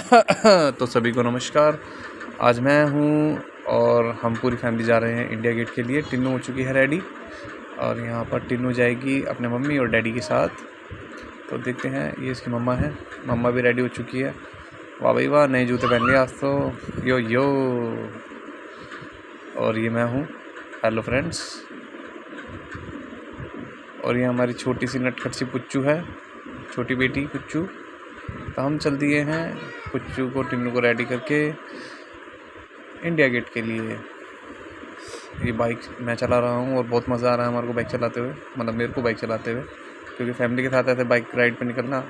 तो सभी को नमस्कार। आज मैं हूँ और हम पूरी फैमिली जा रहे हैं इंडिया गेट के लिए। टिन्नू हो चुकी है रेडी और यहाँ पर टिन्नू जाएगी अपने मम्मी और डैडी के साथ। तो देखते हैं, ये इसकी मम्मा है, मम्मा भी रेडी हो चुकी है। वाह भाई वाह, नए जूते पहन लिए आज तो। यो यो। और ये मैं हूँ। Hello friends. और ये हमारी छोटी सी नटखट सी पुच्चू है, छोटी बेटी पुच्चू। तो हम चल दिए हैं पुच्चू को, टिन्नू को रेडी करके इंडिया गेट के लिए। ये बाइक मैं चला रहा हूँ और बहुत मज़ा आ रहा है हमारे को बाइक चलाते हुए, मतलब मेरे को बाइक चलाते हुए, क्योंकि फैमिली के साथ ऐसे बाइक राइड पे निकलना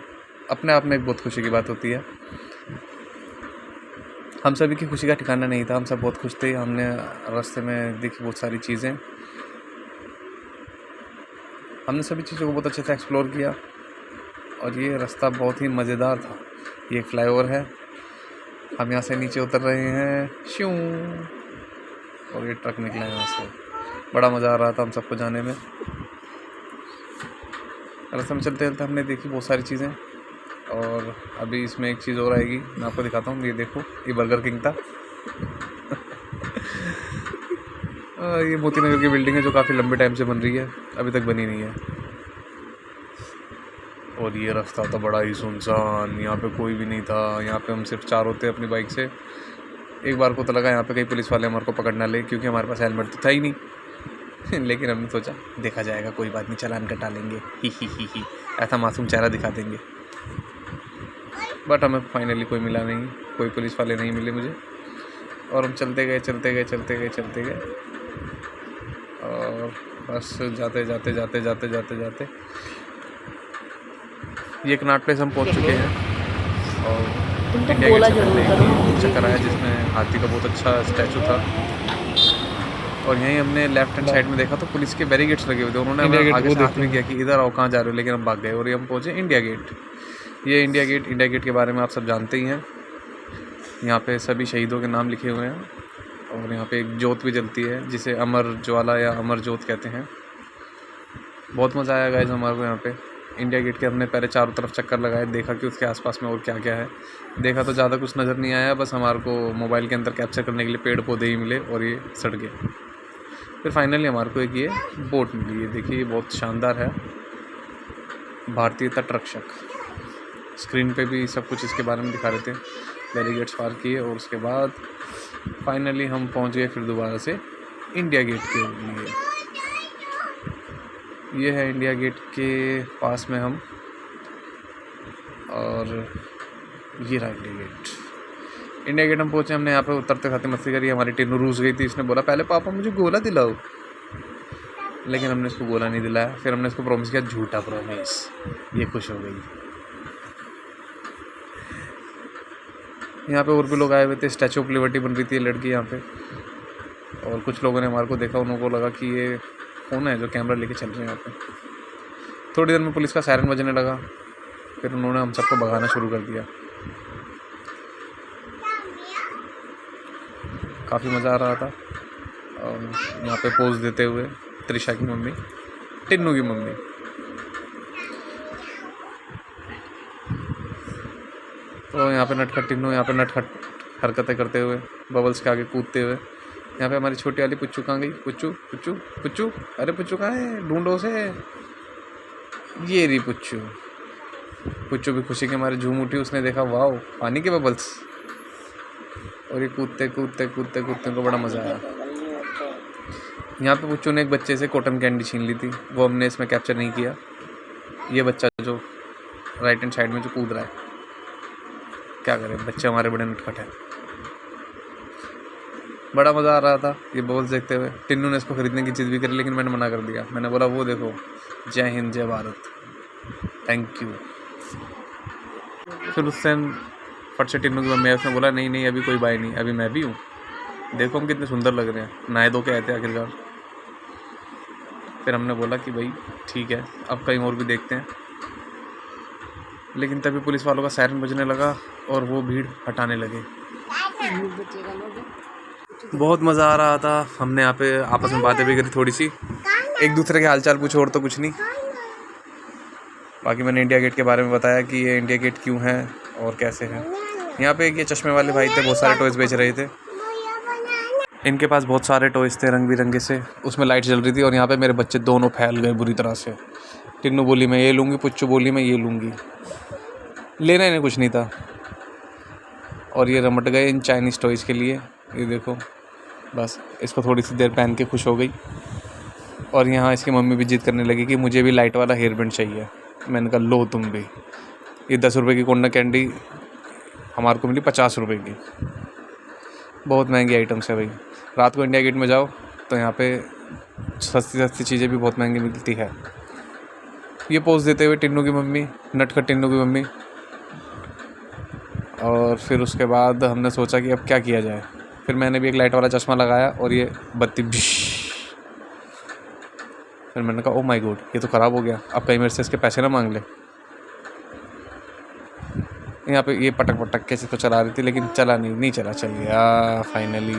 अपने आप में एक बहुत खुशी की बात होती है। हम सभी की खुशी का ठिकाना नहीं था, हम सब बहुत खुश थे। हमने रास्ते में देखी बहुत सारी चीज़ें, हमने सभी चीज़ों को बहुत अच्छे से एक्सप्लोर किया और ये रास्ता बहुत ही मज़ेदार था। ये एक फ्लाईओवर है, हम यहाँ से नीचे उतर रहे हैं श्यूं, और ये ट्रक निकला है यहाँ से। बड़ा मज़ा आ रहा था हम सबको जाने में। रास्ते में चलते चलते हमने देखी बहुत सारी चीज़ें, और अभी इसमें एक चीज़ और आएगी, मैं आपको दिखाता हूँ। ये देखो, ये बर्गर किंग था। ये मोती नगर की बिल्डिंग है जो काफ़ी लंबे टाइम से बन रही है, अभी तक बनी नहीं है। और ये रास्ता था बड़ा ही सुनसान, यहाँ पे कोई भी नहीं था। यहाँ पे हम सिर्फ 4 होते अपनी बाइक से। एक बार को तो लगा यहाँ पे कई पुलिस वाले हमारे को पकड़ ना ले, क्योंकि हमारे पास हेलमेट तो था ही नहीं। लेकिन हमने सोचा देखा जाएगा, कोई बात नहीं, चालान कटा लेंगे, ही ऐसा मासूम चेहरा दिखा देंगे। बट हमें फाइनली कोई मिला नहीं, कोई पुलिस वाले नहीं मिले मुझे। और हम चलते गए और बस जाते ये कनाट प्लेस हम पहुंच चुके हैं। और इंडिया गेट से पहले एक चक्कर आया जिसमें हाथी का बहुत अच्छा स्टैचू था। और यहीं हमने लेफ्ट हैंड साइड में देखा तो पुलिस के बैरिकेड्स लगे हुए थे। उन्होंने हमें आगे से हाथ में किया कि इधर आओ, कहाँ जा रहे हो, लेकिन हम भाग गए और ये हम पहुँचे इंडिया गेट। ये इंडिया गेट के बारे में आप सब जानते ही हैं। यहाँ पे सभी शहीदों के नाम लिखे हुए हैं और यहाँ पे एक जोत भी जलती है जिसे अमर ज्वाला या अमर जोत कहते हैं। बहुत मज़ा आया गाइस हमारे को यहाँ पे इंडिया गेट के। हमने पहले चारों तरफ चक्कर लगाए, देखा कि उसके आसपास में और क्या क्या है। देखा तो ज़्यादा कुछ नज़र नहीं आया, बस हमारे को मोबाइल के अंदर कैप्चर करने के लिए पेड़ पौधे ही मिले और ये सड़कें। फिर फाइनली हमारे को एक ये बोट मिली है, देखिए ये बहुत शानदार है, भारतीय तटरक्षक। स्क्रीन पे भी सब कुछ इसके बारे में दिखा रहे थे। बैरिकेड्स पार किए और उसके बाद फाइनली हम पहुंच गए फिर दोबारा से इंडिया गेट के लिए। ये है इंडिया गेट के पास में हम, और ये रहा इंडिया गेट हम पहुँचे। हमने यहाँ पे उतरते खाते मस्ती करी। हमारी टिन्नू रूस गई थी, इसने बोला पहले पापा मुझे गोला दिलाओ, लेकिन हमने इसको गोला नहीं दिलाया। फिर हमने इसको प्रॉमिस किया, झूठा प्रॉमिस। ये खुश हो गई। यहाँ पे और भी लोग आए हुए थे, स्टैचू ऑफ लिबर्टी बन रही थी लड़की यहाँ पे, और कुछ लोगों ने हमारे को देखा, उनको लगा कि ये कौन है जो कैमरा लेके चल रहे हैं यहाँ पे। थोड़ी देर में पुलिस का सायरन बजने लगा, फिर उन्होंने हम सबको भगाना शुरू कर दिया। काफ़ी मज़ा आ रहा था। और यहाँ पे पोज देते हुए त्रिशा की मम्मी, टिन्नू की मम्मी। तो यहाँ पे नटखट टिन्नू यहाँ पे नटखट हरकतें करते हुए, बबल्स के आगे कूदते हुए। यहाँ पे हमारी छोटी वाली पुच्चू कहाँ गई? पुच्चू, अरे पुच्चू कहाँ है? ढूंढो उसे। ये रही पुच्चू भी खुशी के मारे झूम उठी। उसने देखा वाह पानी के बबल्स, और ये कूदते को बड़ा मज़ा आया। यहाँ पे पुच्चू ने एक बच्चे से कॉटन कैंडी छीन ली थी, वो हमने इसमें कैप्चर नहीं किया। ये बच्चा जो राइट हैंड साइड में जो कूद रहा है, क्या करें, बच्चे हमारे बड़े नटखट हैं। बड़ा मज़ा आ रहा था ये बॉल्स देखते हुए। टिन्नू ने इसको ख़रीदने की जिद भी करी, लेकिन मैंने मना कर दिया। मैंने बोला वो देखो, जय हिंद जय भारत, थैंक यू। फिर उससे फट से टिन्नू की मम्मी, उसने बोला नहीं अभी कोई बाई नहीं, अभी मैं भी हूँ, देखो हम कितने सुंदर लग रहे हैं, नहाए धो के आए थे आखिरकार। फिर हमने बोला कि भाई ठीक है, अब कहीं और भी देखते हैं। लेकिन तभी पुलिस वालों का सायरन बजने लगा और वो भीड़ हटाने लगे। बहुत मज़ा आ रहा था। हमने यहाँ पे आपस में बातें भी करी थोड़ी सी, एक दूसरे के हालचाल पूछे, और तो कुछ नहीं। बाकी मैंने इंडिया गेट के बारे में बताया कि ये इंडिया गेट क्यों है और कैसे है। यहाँ पे एक ये चश्मे वाले भाई थे, बहुत सारे टॉयज़ बेच रहे थे। इनके पास बहुत सारे टॉयज़ थे रंग बिरंगे से, उसमें लाइट जल रही थी। और यहाँ पे मेरे बच्चे दोनों फैल गए बुरी तरह से। टिन्नू बोली मैं ये लूँगी, पुच्चू बोली मैं ये लूँगी। लेना इन्हें कुछ नहीं था और ये रमट गए इन चाइनीज़ टॉयज़ के लिए। ये देखो, बस इसको थोड़ी सी देर पहन के खुश हो गई। और यहाँ इसकी मम्मी भी जिद करने लगी कि मुझे भी लाइट वाला हेयर बैंड चाहिए। मैंने कहा लो तुम भी। ये 10 रुपये की कोंडा कैंडी हमारे को मिली 50 रुपये की। बहुत महंगी आइटम्स है भाई। रात को इंडिया गेट में जाओ तो यहाँ पे सस्ती सस्ती चीज़ें भी बहुत महंगी मिलती है। ये पोज देते हुए टिन्नू की मम्मी, नटखट टिन्नू की मम्मी। और फिर उसके बाद हमने सोचा कि अब क्या किया जाए। फिर मैंने भी एक लाइट वाला चश्मा लगाया और ये बत्ती बिश। फिर मैंने कहा ओ माय गॉड, ये तो ख़राब हो गया, अब कहीं मेरे से इसके पैसे ना मांग ले। यहाँ पे ये पटक पटक कैसे तो चला रही थी, लेकिन चला नहीं चला, चल गया फाइनली।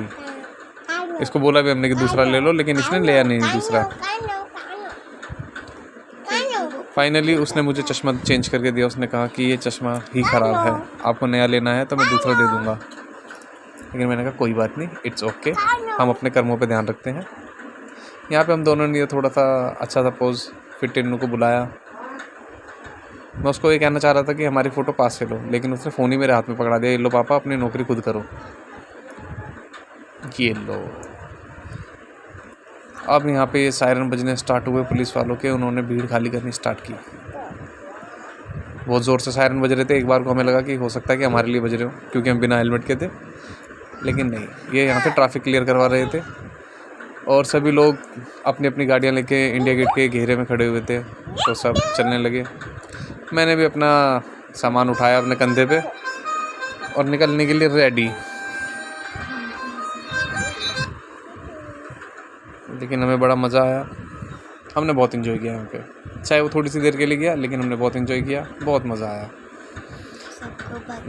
इसको बोला भी हमने कि दूसरा ले लो, लेकिन इसने लिया नहीं दूसरा। फाइनली उसने मुझे चश्मा चेंज करके दिया। उसने कहा कि ये चश्मा ही ख़राब है, आपको नया लेना है तो मैं दूसरा दे दूँगा। लेकिन मैंने कहा कोई बात नहीं, इट्स ओके, हम अपने कर्मों पे ध्यान रखते हैं। यहाँ पे हम दोनों ने थोड़ा सा अच्छा सा पोज। फिर टिन्नू को बुलाया। मैं उसको ये कहना चाह रहा था कि हमारी फ़ोटो पास से लो, लेकिन उसने फ़ोन ही मेरे हाथ में पकड़ा दिया। ये लो पापा, अपनी नौकरी खुद करो। ये लो। अब यहाँ पे ये सायरन बजने स्टार्ट हुए पुलिस वालों के। उन्होंने भीड़ खाली करनी स्टार्ट की। बहुत ज़ोर से सायरन बज रहे थे। एक बार को हमें लगा कि हो सकता है कि हमारे लिए बज रहे हो, क्योंकि हम बिना हेलमेट के थे। लेकिन नहीं, ये यहाँ पे ट्रैफिक क्लियर करवा रहे थे और सभी लोग अपनी अपनी गाड़ियाँ लेके इंडिया गेट के घेरे में खड़े हुए थे। तो सब चलने लगे। मैंने भी अपना सामान उठाया अपने कंधे पे और निकलने के लिए रेडी। लेकिन हमें बड़ा मज़ा आया। हमने बहुत इन्जॉय किया यहाँ पे, चाहे वो थोड़ी सी देर के लिए गया, लेकिन हमने बहुत इन्जॉय किया, बहुत मज़ा आया।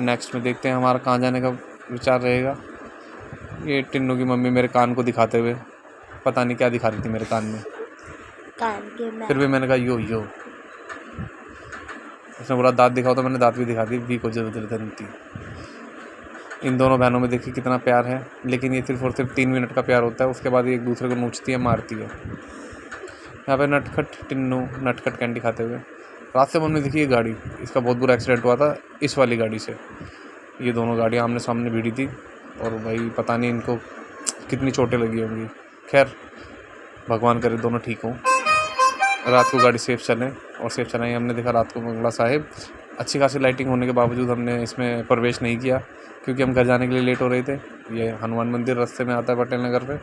नेक्स्ट में देखते हैं हमारा कहाँ जाने का विचार रहेगा। ये टिन्नू की मम्मी मेरे कान को दिखाते हुए पता नहीं क्या दिखा रही थी मेरे कान में। फिर भी मैंने कहा यो। उसने बोला दांत दिखाओ, तो मैंने दांत भी दिखा दी। वी को जरूरत थी। इन दोनों बहनों में देखिए कितना प्यार है, लेकिन ये सिर्फ और सिर्फ 3 मिनट का प्यार होता है। उसके बाद ये एक दूसरे को नोचती है, मारती है। यहाँ पे नटखट टिन्नू नटखट कैंडी खाते हुए रास्ते में देखिए गाड़ी, इसका बहुत बुरा एक्सीडेंट हुआ था इस वाली गाड़ी से। ये दोनों गाड़ियाँ आमने सामने भिड़ी थी और भाई पता नहीं इनको कितनी चोटें लगी होंगी। खैर भगवान करे दोनों ठीक हों, रात को गाड़ी सेफ चलें। और सेफ चलाई हमने देखा रात को बंगला साहिब। अच्छी खासी लाइटिंग होने के बावजूद हमने इसमें प्रवेश नहीं किया, क्योंकि हम घर जाने के लिए लेट हो रहे थे। ये हनुमान मंदिर रास्ते में आता है पटेल नगर पे।